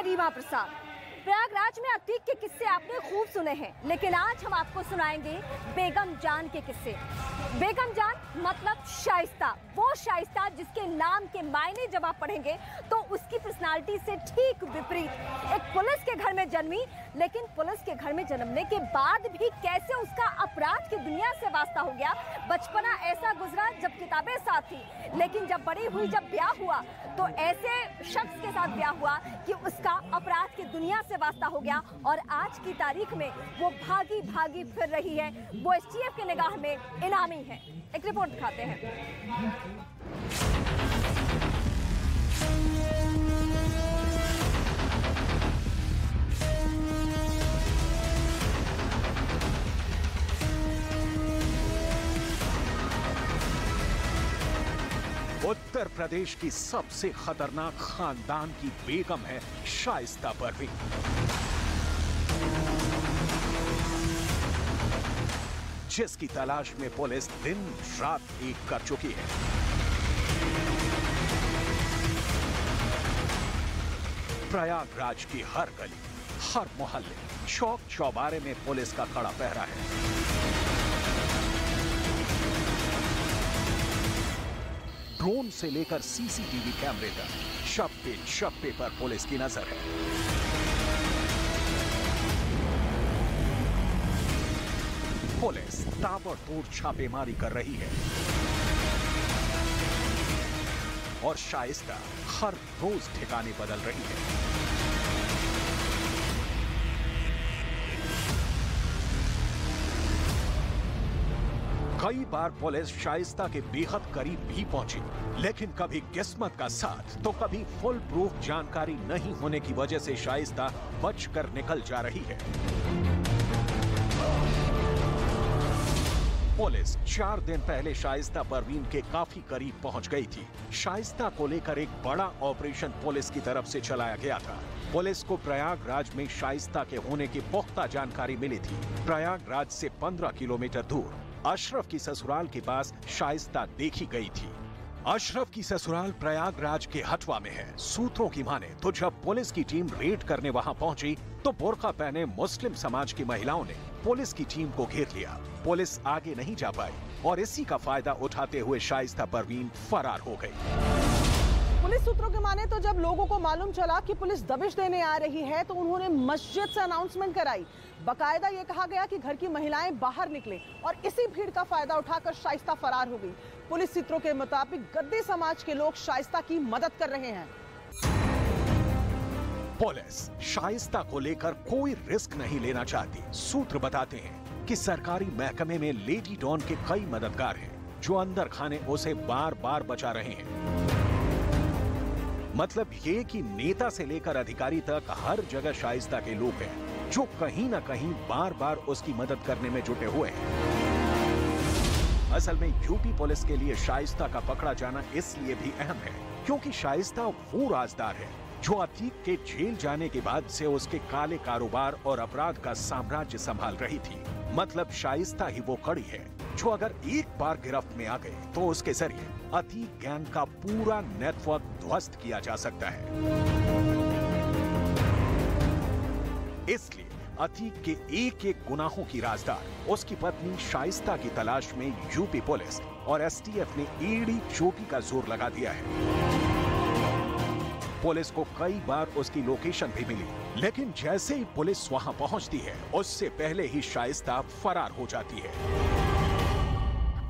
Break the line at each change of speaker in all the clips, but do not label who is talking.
मैं रीमा प्रसाद। प्रयागराज में अतीक के किस्से आपने खूब सुने हैं, लेकिन आज हम आपको सुनाएंगे बेगम जान के किस्से। बेगम जान मतलब शाइस्ता, वो शाइस्ता जिसके नाम के मायने जब आप पढ़ेंगे तो उसकी पर्सनालिटी से ठीक विपरीत। एक पुलिस के घर में जन्मी, लेकिन पुलिस के घर में जन्मने के बाद भी कैसे उसका अपराध की दुनिया से वास्ता हो गया। बचपना ऐसा गुजरा जब किताबें साथ थी, लेकिन जब बड़ी हुई, जब ब्याह हुआ तो ऐसे शख्स के साथ ब्याह हुआ कि उसका अपराध की दुनिया से वास्ता हो गया और आज की तारीख में वो भागी भागी फिर रही है। वो एसटीएफ के निगाह में इनामी है। एक रिपोर्ट दिखाते हैं।
उत्तर प्रदेश की सबसे खतरनाक खानदान की बेगम है शाइस्ता परवीन। जिसकी तलाश में पुलिस दिन रात एक कर चुकी है। प्रयागराज की हर गली, हर मोहल्ले, चौक चौबारे में पुलिस का कड़ा पहरा है। ड्रोन से लेकर सीसीटीवी कैमरे तक शब्बे पर पुलिस की नजर है। पुलिस ताबड़तोड़ छापेमारी कर रही है और शाइस्ता हर रोज ठिकाने बदल रही है। कई बार पुलिस शाइस्ता के बेहद करीब भी पहुंची, लेकिन कभी किस्मत का साथ तो कभी फुल प्रूफ जानकारी नहीं होने की वजह से शाइस्ता बचकर निकल जा रही है। पुलिस 4 दिन पहले शाइस्ता परवीन के काफी करीब पहुंच गई थी। शाइस्ता को लेकर एक बड़ा ऑपरेशन पुलिस की तरफ से चलाया गया था। पुलिस को प्रयागराज में शाइस्ता के होने की पुख्ता जानकारी मिली थी। प्रयागराज से 15 किलोमीटर दूर अशरफ की ससुराल के पास शाइस्ता देखी गई थी। अशरफ की ससुराल प्रयागराज के हटवा में है। सूत्रों की माने तो जब पुलिस की टीम रेड करने वहां पहुंची तो बुर्का पहने मुस्लिम समाज की महिलाओं ने पुलिस की टीम को घेर लिया। पुलिस आगे नहीं जा पाई और इसी का फायदा उठाते हुए शाइस्ता परवीन फरार हो गई।
पुलिस सूत्रों के माने तो जब लोगों को मालूम चला कि पुलिस दबिश देने आ रही है तो उन्होंने मस्जिद से अनाउंसमेंट कराई। बकायदा ये कहा गया कि घर की महिलाएं बाहर निकलें और इसी भीड़ का फायदा उठाकर शाइस्ता फरार हो गई। पुलिस सूत्रों के मुताबिक गद्दी समाज के लोग शाइस्ता की मदद कर रहे हैं।
पुलिस शाइस्ता को लेकर कोई रिस्क नहीं लेना चाहती। सूत्र बताते हैं कि सरकारी महकमे में लेडी डॉन के कई मददगार हैं जो अंदर खाने उसे बार बार बचा रहे हैं। मतलब ये कि नेता से लेकर अधिकारी तक हर जगह शाइस्ता के लोग हैं जो कहीं ना कहीं बार बार उसकी मदद करने में जुटे हुए हैं। असल में यूपी पुलिस के लिए शाइस्ता का पकड़ा जाना इसलिए भी अहम है क्योंकि शाइस्ता वो राजदार है जो अतीक के जेल जाने के बाद से उसके काले कारोबार और अपराध का साम्राज्य संभाल रही थी। मतलब शाइस्ता ही वो कड़ी है जो अगर एक बार गिरफ्त में आ गए तो उसके जरिए अतीक गैंग का पूरा नेटवर्क ध्वस्त किया जा सकता है। इसलिए अतीक के एक एक गुनाहों की राजदार उसकी पत्नी शाइस्ता की तलाश में यूपी पुलिस और एसटीएफ ने एड़ी चोटी का जोर लगा दिया है। पुलिस को कई बार उसकी लोकेशन भी मिली, लेकिन जैसे ही पुलिस वहां पहुंचती है उससे पहले ही शाइस्ता फरार हो जाती है।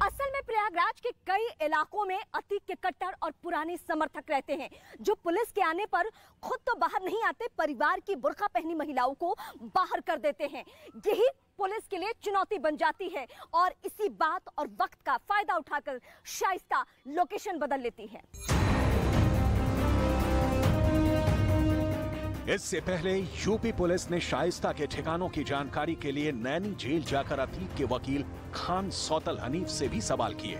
असल में प्रयागराज के कई इलाकों में अतीक के कट्टर और पुराने समर्थक रहते हैं जो पुलिस के आने पर खुद तो बाहर नहीं आते, परिवार की बुर्का पहनी महिलाओं को बाहर कर देते हैं। यही पुलिस के लिए चुनौती बन जाती है और इसी बात और वक्त का फायदा उठाकर शाइस्ता लोकेशन बदल लेती है।
इससे पहले यूपी पुलिस ने शाइस्ता के ठिकानों की जानकारी के लिए नैनी जेल जाकर अतीक के वकील खान सौतल हनीफ से भी सवाल किए,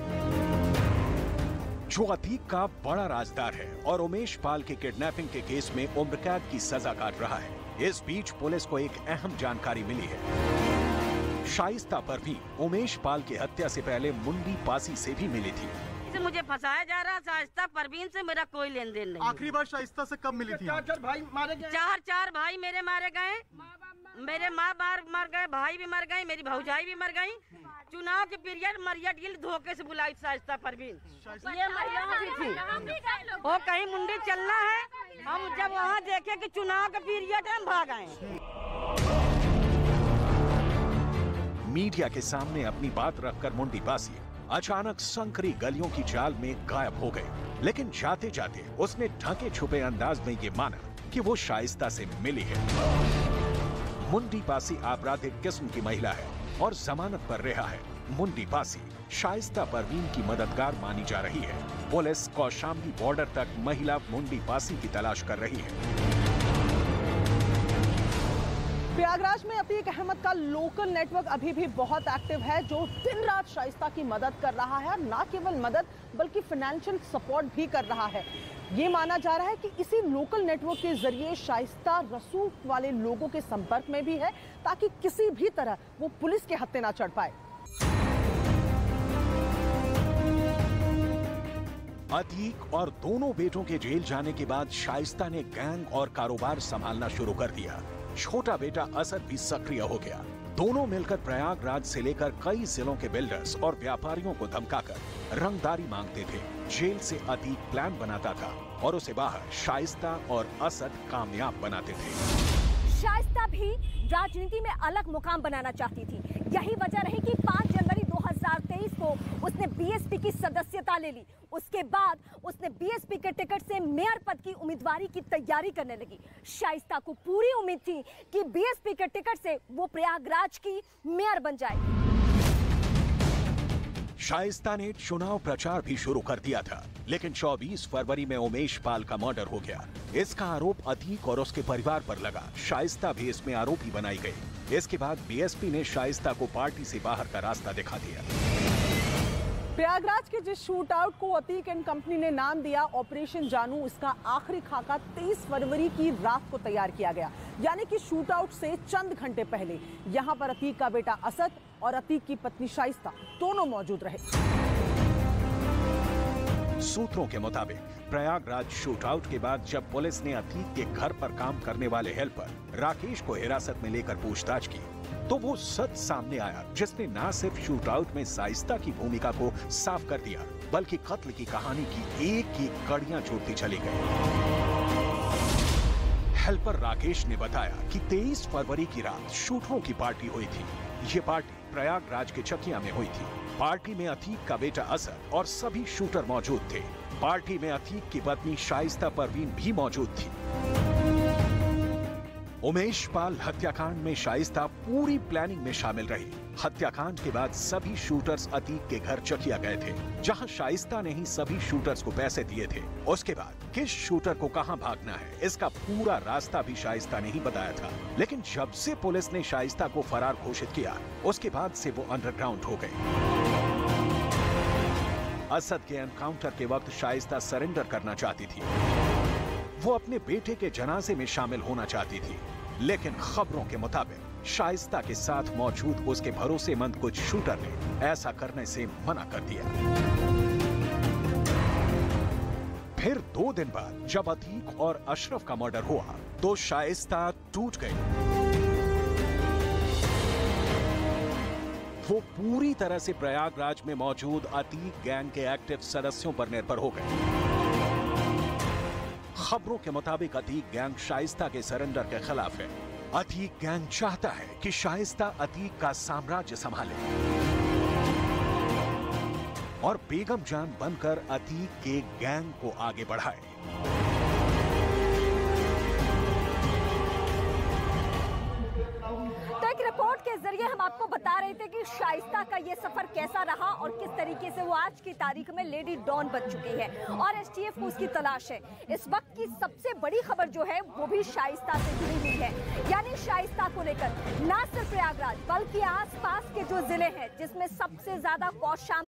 जो अतीक का बड़ा राजदार है और उमेश पाल के किडनैपिंग के केस में उम्र कैद की सजा काट रहा है। इस बीच पुलिस को एक अहम जानकारी मिली है। शाइस्ता पर भी उमेश पाल की हत्या से पहले मुंडी पासी से भी मिली थी।
से मुझे फंसाया जा रहा। शाइस्ता परवीन से मेरा कोई लेन देन नहीं।
आखिरी बार शाइस्ता से कब मिली थी?
चार भाई मेरे मारे गए, मेरे माँ मर गए, भाई भी मर गए, मेरी भौजाई भी मर गई। चुनाव के पीरियड मरिया गिल धोखे से बुलाई शाइस्ता परवीन। ये महिलाओं की थी। वो कहीं मुंडी चलना है, हम जब वहाँ देखे कि चुनाव के पीरियड है, हम भाग आए।
मीडिया के सामने अपनी बात रखकर मुंडी बासी अचानक संकरी गलियों की जाल में गायब हो गए। लेकिन जाते जाते उसने ढके छुपे अंदाज में ये माना कि वो शाइस्ता से मिली है। मुंडी बासी आपराधिक किस्म की महिला है और जमानत पर रिहा है। मुंडी बासी शाइस्ता परवीन की मददगार मानी जा रही है। पुलिस कौशाम्बी बॉर्डर तक महिला मुंडी बासी की तलाश कर रही है।
प्रयागराज में अतीक अहमद का लोकल नेटवर्क अभी भी बहुत एक्टिव है, जो दिन रात शाइस्ता की मदद कर रहा है। ना केवल मदद बल्कि फाइनेंशियल सपोर्ट भी कर रहा है। ये माना जा रहा है कि इसी लोकल नेटवर्क के जरिए शाइस्ता रसूख वाले लोगों के संपर्क में भी है, ताकि किसी भी तरह वो पुलिस के हत्थे ना चढ़ पाए।
अतीक और दोनों बेटों के जेल जाने के बाद शाइस्ता ने गैंग और कारोबार संभालना शुरू कर दिया। छोटा बेटा असद भी सक्रिय हो गया। दोनों मिलकर प्रयागराज से लेकर कई जिलों के बिल्डर्स और व्यापारियों को धमकाकर रंगदारी मांगते थे। जेल से अतीक प्लान बनाता था और उसे बाहर शाइस्ता और असद कामयाब बनाते थे।
शाइस्ता भी राजनीति में अलग मुकाम बनाना चाहती थी। यही वजह रही कि 5 जनवरी 2023 को उसने बीएसपी की सदस्यता ले ली। उसके बाद उसने बीएसपी के टिकट से मेयर पद की उम्मीदवारी की तैयारी करने लगी। शाइस्ता को पूरी उम्मीद थी कि बीएसपी के टिकट से वो प्रयागराज की मेयर बन जाएगी।
शाइस्ता ने चुनाव प्रचार भी शुरू कर दिया था, लेकिन 24 फरवरी में उमेश पाल का मर्डर हो गया। इसका आरोप अतीक और उसके परिवार पर लगा। शाइस्ता भी इसमें आरोपी बनाई गई। इसके बाद बीएसपी ने शाइस्ता को पार्टी से बाहर का रास्ता दिखा दिया।
प्रयागराज के जिस शूट आउट को अतीक एंड कंपनी ने नाम दिया ऑपरेशन जानू, इसका आखिरी खाका 23 फरवरी की रात को तैयार किया गया। यानी कि शूट आउट से चंद घंटे पहले यहां पर अतीक का बेटा असद और अतीक की पत्नी शाइस्ता दोनों मौजूद रहे।
सूत्रों के मुताबिक प्रयागराज शूट आउट के बाद जब पुलिस ने अतीक के घर पर काम करने वाले हेल्पर राकेश को हिरासत में लेकर पूछताछ की, तो वो सच सामने आया, जिसने न सिर्फ शूट आउट में शाइस्ता की भूमिका को साफ कर दिया, बल्कि कत्ल की कहानी की एक एक कड़ियां जोड़ती चली गई। हेल्पर राकेश ने बताया कि 23 फरवरी की रात शूटरों की पार्टी हुई थी। ये पार्टी प्रयागराज के चकिया में हुई थी। पार्टी में अतीक का बेटा असद और सभी शूटर मौजूद थे। पार्टी में अतीक की पत्नी शाइस्ता परवीन भी मौजूद थी। उमेश पाल हत्याकांड में शाइस्ता पूरी प्लानिंग में शामिल रही। हत्याकांड के बाद सभी शूटर्स अतीक के घर चकिया गए थे, जहां शाइस्ता ने ही सभी शूटर्स को पैसे दिए थे। उसके बाद किस शूटर को कहां भागना है, इसका पूरा रास्ता भी शाइस्ता ने ही बताया था। लेकिन जब से पुलिस ने शाइस्ता को फरार घोषित किया, उसके बाद से वो अंडरग्राउंड हो गई। असद के एनकाउंटर के वक्त शाइस्ता सरेंडर करना चाहती थी। वो अपने बेटे के जनाजे में शामिल होना चाहती थी, लेकिन खबरों के मुताबिक शाइस्ता के साथ मौजूद उसके भरोसेमंद कुछ शूटर ने ऐसा करने से मना कर दिया। फिर 2 दिन बाद जब अतीक और अशरफ का मर्डर हुआ, तो शाइस्ता टूट गई। वो पूरी तरह से प्रयागराज में मौजूद अतीक गैंग के एक्टिव सदस्यों पर निर्भर हो गए। खबरों के मुताबिक अतीक गैंग शाइस्ता के सरेंडर के खिलाफ है। अतीक गैंग चाहता है कि शाइस्ता अतीक का साम्राज्य संभाले और बेगम जान बनकर अतीक के गैंग को आगे बढ़ाए।
रिपोर्ट के जरिए हम आपको बता रहे थे कि शाइस्ता का ये सफर कैसा रहा और किस तरीके से वो आज की तारीख में लेडी डॉन बन चुकी है और एसटीएफ को उसकी तलाश है। इस वक्त की सबसे बड़ी खबर जो है वो भी शाइस्ता से जुड़ी हुई है। यानी शाइस्ता को लेकर न सिर्फ प्रयागराज बल्कि आसपास के जो जिले हैं, जिसमें सबसे ज्यादा कौशाम्बी